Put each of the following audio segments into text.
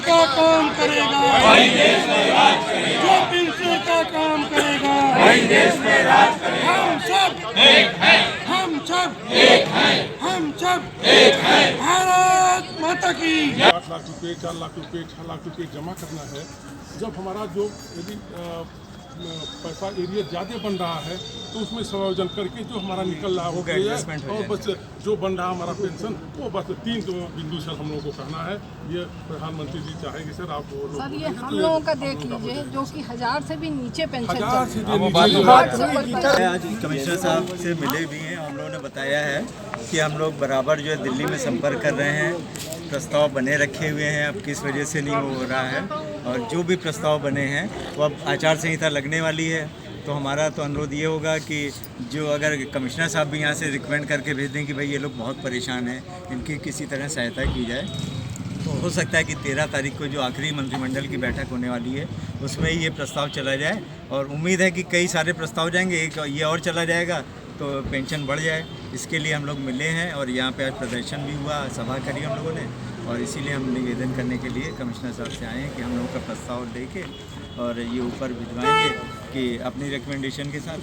का काम करेगा वही देश में राज करेगा, जो पेंशन का काम करेगा वही देश में राज करेगा। हम सब एक हैं, हम सब एक हैं, हम सब एक हैं। भारत माता की। 8 लाख रुपए, 4 लाख रुपए, 6 लाख रुपए जमा करना है। जब हमारा जो यदि पैसा एरिया ज़्यादा बन रहा है तो उसमें समायोजन करके जो हमारा निकल रहा है और बस जो बन रहा हमारा पेंशन वो बस 3 बिंदु सर हम लोगों को कहना है। ये प्रधानमंत्री जी चाहेंगे सर आप सर ये हम लोगों का देख लीजिए जो कि 1000 से भी नीचे पेंशन आज कमिश्नर साहब से मिले भी हैं, हम लोगों ने बताया है कि हम लोग बराबर जो है दिल्ली में संपर्क कर रहे हैं, प्रस्ताव बने रखे हुए हैं, अब किस वजह से नहीं हो रहा है और जो भी प्रस्ताव बने हैं वो अब आचार संहिता लगने वाली है। तो हमारा तो अनुरोध ये होगा कि जो अगर कमिश्नर साहब भी यहाँ से रिकमेंड करके भेज दें कि भाई ये लोग बहुत परेशान हैं, इनकी किसी तरह सहायता की जाए, तो हो सकता है कि 13 तारीख को जो आखिरी मंत्रिमंडल की बैठक होने वाली है उसमें ये प्रस्ताव चला जाए और उम्मीद है कि कई सारे प्रस्ताव जाएंगे, एक ये और चला जाएगा तो पेंशन बढ़ जाए। इसके लिए हम लोग मिले हैं और यहाँ पे आज प्रदर्शन भी हुआ, सभा करी हम लोगों ने और इसीलिए हम निवेदन करने के लिए कमिश्नर साहब से आए हैं कि हम लोगों का प्रस्ताव लेके और ये ऊपर भिजवाएंगे कि अपनी रिकमेंडेशन के साथ।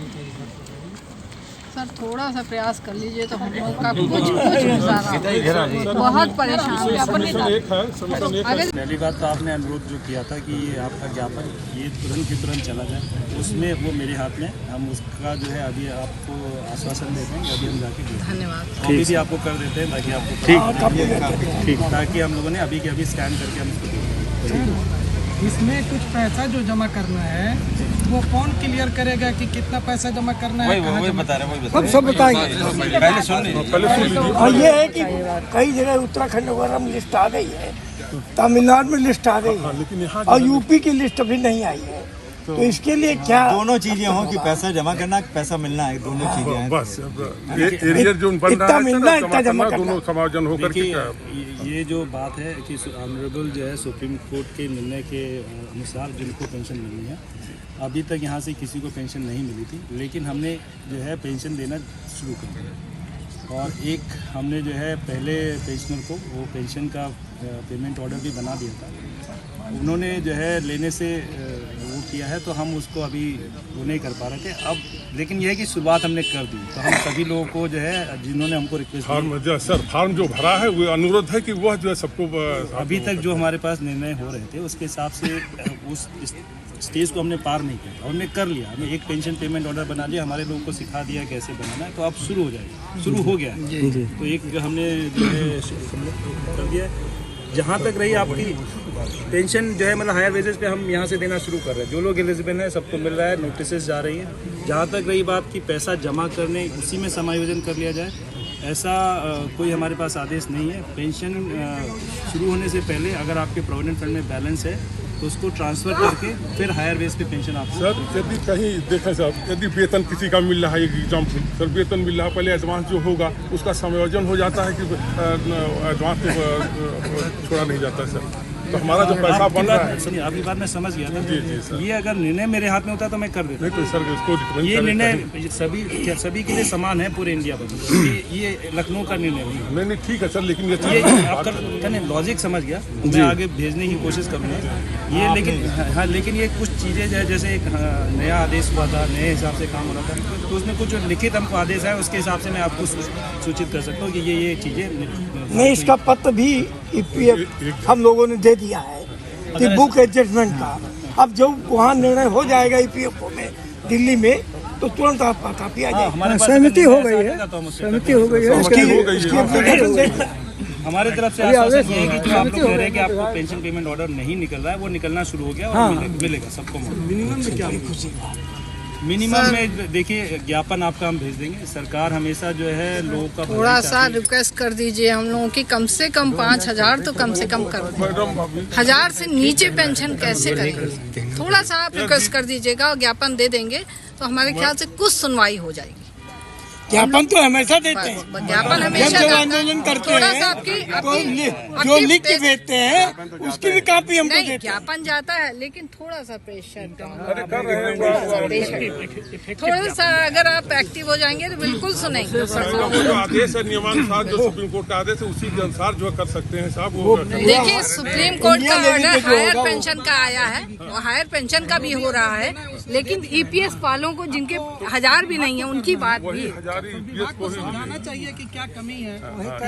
सर थोड़ा सा प्रयास कर लीजिए तो हम लोग का कुछ बहुत परेशान है। पहली बात तो आपने अनुरोध जो किया था कि ये आपका ज्ञापन ये तुरंत की तुरंत चला जाए, उसमें वो मेरे हाथ में, हम उसका जो है अभी आपको आश्वासन देते हैं, अभी हम जाके धन्यवाद कॉपी भी आपको कर देते हैं ताकि आपको ठीक ताकि हम लोगों ने अभी के अभी स्कैन करके हम इसको इसमें कुछ पैसा जो जमा करना है वो कौन क्लियर करेगा कि कितना पैसा जमा करना है? वही बता रहे हैं, हम सब बताएंगे। पहले सुन लीजिए। और ये है कि कई जगह उत्तराखंड वगैरह में लिस्ट आ गई है, तमिलनाडु में लिस्ट आ गई है और यूपी की लिस्ट अभी नहीं आई है। तो इसके लिए क्या दोनों चीजें हों कि पैसा जमा करना, पैसा मिलना है, दोनों चीजें हैं। बस एरिया जो बन रहा है मिलना इतना जमा दोनों समायोजन होकर के ये जो बात है कि ऑनरेबल जो है सुप्रीम कोर्ट के निर्णय के अनुसार जिनको पेंशन मिलनी है, अभी तक यहाँ से किसी को पेंशन नहीं मिली थी, लेकिन हमने जो है पेंशन देना शुरू कर दिया और एक हमने जो है पहले पेंशनर को वो पेंशन का पेमेंट ऑर्डर भी बना दिया था, उन्होंने जो है लेने से वो किया है तो हम उसको अभी वो नहीं कर पा रहे थे अब, लेकिन यह है कि शुरुआत हमने कर दी। तो हम सभी लोगों को जो है जिन्होंने हमको रिक्वेस्ट फार्म जो भरा है वो अनुरोध है कि वह जो है सबको अभी तक जो हमारे पास निर्णय हो रहे थे उसके हिसाब से उस स्टेज को हमने पार नहीं किया, हमने कर लिया, हमने एक पेंशन पेमेंट ऑर्डर बना लिया, हमारे लोगों को सिखा दिया कैसे बनाना है, तो अब शुरू हो जाएगा, शुरू हो गया है। तो एक हमने जो है कर दिया है। जहाँ तक रही आपकी पेंशन जो है मतलब हायर वेजेस पे हम यहाँ से देना शुरू कर रहे हैं, जो लोग एलिजिबल हैं सबको मिल रहा है, नोटिस जा रही हैं। जहाँ तक रही बात कि पैसा जमा करने उसी में समायोजन कर लिया जाए, ऐसा कोई हमारे पास आदेश नहीं है। पेंशन शुरू होने से पहले अगर आपके प्रोविडेंट फंड में बैलेंस है तो उसको ट्रांसफ़र करके फिर हायर बेस पे पेंशन आपको। सर यदि कहीं देखें सर, यदि वेतन किसी का मिल रहा है, एक एग्जाम्पल सर वेतन मिल रहा है, पहले एडवांस जो होगा उसका समायोजन हो जाता है कि एडवांस छोड़ा नहीं जाता है सर। तो हमारा जो पैसा बन रहा है, सुनिए आपकी बात मैं समझ गया था। जी सर, ये अगर निर्णय मेरे हाथ में होता तो मैं कर देता। नहीं तो सर इसको ये निर्णय सभी के लिए समान है पूरे इंडिया में, ये लखनऊ का निर्णय नहीं। नहीं ठीक है सर, लेकिन ये आपका लॉजिक समझ गया, मैं आगे भेजने की कोशिश करूँगा ये, लेकिन हाँ, लेकिन ये कुछ चीज़ें जो है जैसे एक नया आदेश हुआ था, नए हिसाब से काम हो रहा था, तो उसमें कुछ लिखित हमको आदेश है, उसके हिसाब से मैं आपको सूचित कर सकता हूँ कि ये चीज़ें नहीं। इसका पत्र भी EPF हम लोगों ने दे दिया है कि बुक एडजस्टमेंट का। अब जब वहाँ निर्णय हो जाएगा EPF में दिल्ली में तो तुरंत आप कॉपी आ जाएगी। सहमति हो गई है, सहमति हो गई है। हमारे तरफ से आश्वासन ये है कि जो आप लोग कह रहे हैं कि आपको पेंशन पेमेंट ऑर्डर नहीं निकल रहा है, वो निकलना शुरू हो गया और मिलेगा सबको। मिनिमम में क्या खुशी? मिनिमम में देखिए ज्ञापन आपका हम भेज देंगे। सरकार हमेशा जो है लोगों का थोड़ा सा रिक्वेस्ट कर दीजिए हम लोगों की, कम से कम 5000 तो कम से कम कर दें। 1000 से नीचे पेंशन कैसे करेंगे? थोड़ा सा आप रिक्वेस्ट कर दीजिएगा और ज्ञापन दे देंगे तो हमारे ख्याल से कुछ सुनवाई हो जाएगी। ज्ञापन तो हमेशा देते हैं। ज्ञापन जब हमेशा जब जाता है। आंदोलन करते थोड़ा सा हैं आपकी तो जो आपकी लिख के भेजते हैं उसकी भी कॉपी हमको नहीं, देते हैं। ज्ञापन जाता है लेकिन थोड़ा सा प्रेशर प्रेशर थोड़ा सा अगर आप एक्टिव हो जाएंगे तो बिल्कुल सुनेंगे। जो आदेश है नियमानुसार जो सुप्रीम कोर्ट का आदेश है उसी के अनुसार जो कर सकते हैं साहब वो देखिए सुप्रीम कोर्ट का इंडिया लेवल ऑर्डर पे जो हायर होगा वो- पेंशन का आया है, और हायर पेंशन का भी हो रहा है, लेकिन ईपीएस वालों को जिनके 1000 भी नहीं है उनकी बात भी है। हजारी EPS को ही समझाना चाहिए कि क्या कमी है,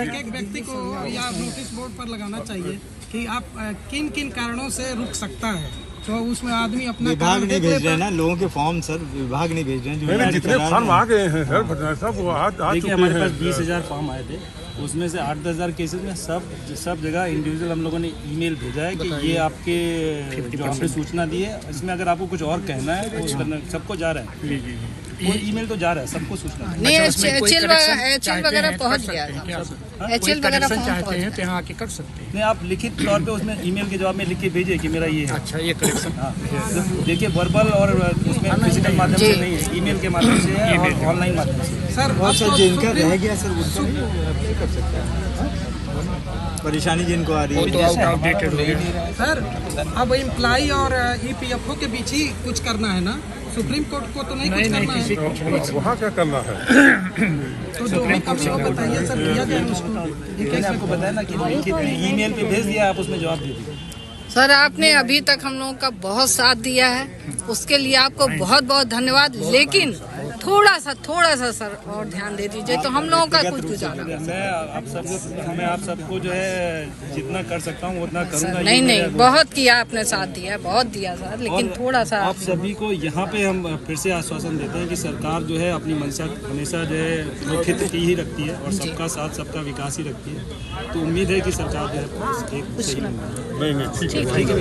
एक एक व्यक्ति को या नोटिस बोर्ड पर लगाना चाहिए कि आप किन किन कारणों से रुक सकता है, तो उसमें आदमी अपना विभाग नहीं भेज रहे हैं ना लोगों के फॉर्म, सर विभाग नहीं भेज रहे हैं। नहीं, जितने फॉर्म आ गए हैं सर भटनागर साहब वो आ देखिए चुके हमारे हैं। पास 20,000 फॉर्म आए थे, उसमें से 8-10 हज़ार केसेस में सब जगह इंडिविजुअल हम लोगों ने ईमेल भेजा है कि ये आपके जो आपने सूचना दी है, इसमें अगर आपको कुछ और कहना है तो उसका सबको जा रहा है, वो ईमेल तो जा रहा है, सबको सूचना दी है। नहीं HL वगैरह पहुंच गया, HL वगैरह फॉर्म पहुंच गया। यहाँ आके कर सकते हैं। नहीं, आप लिखित तौर पे उसमें ईमेल के जवाब में लिख के भेजिए कि मेरा ये है। अच्छा, ये करेक्शन। हाँ, देखिए वर्बल और उसमें फिजिकल माध्यम से नहीं है, ईमेल के माध्यम से है और ऑनलाइन माध्यम से। सर और सर अब तो जिनका सुप्रीम- रह गया सर उनका भी कर सकते हैं। परेशानी जिनको आ रही है सर अब एम्प्लाई और EPFO के बीच ही कुछ करना है ना, सुप्रीम कोर्ट को तो नहीं कुछ करना है। वहाँ क्या करना है? तो जो भी कमी हो बताइए सर, किया जाए उसको। मैंने आपको बताया ना कि लिखित ईमेल पे भेज दिया, आप उसमें जवाब दे दीजिए। सर आपने अभी तक हम लोगों का बहुत साथ दिया है, उसके लिए आपको बहुत बहुत धन्यवाद, लेकिन थोड़ा सा सर और ध्यान दे दीजिए तो हम लोगों का कुछ गुजारा। मैं आप सबको जो है जितना कर सकता हूँ उतना करूँगा। नहीं बहुत किया आपने, साथ दिया, बहुत दिया सर, लेकिन थोड़ा सा आप सभी को यहाँ पे हम फिर से आश्वासन देते हैं कि सरकार जो है अपनी मंशा हमेशा जो है मुख्यत की ही रखती है और सबका साथ सबका विकास ही रखती है, तो उम्मीद है कि सरकार जो है एक सही नहीं ठीक है। ठीक है।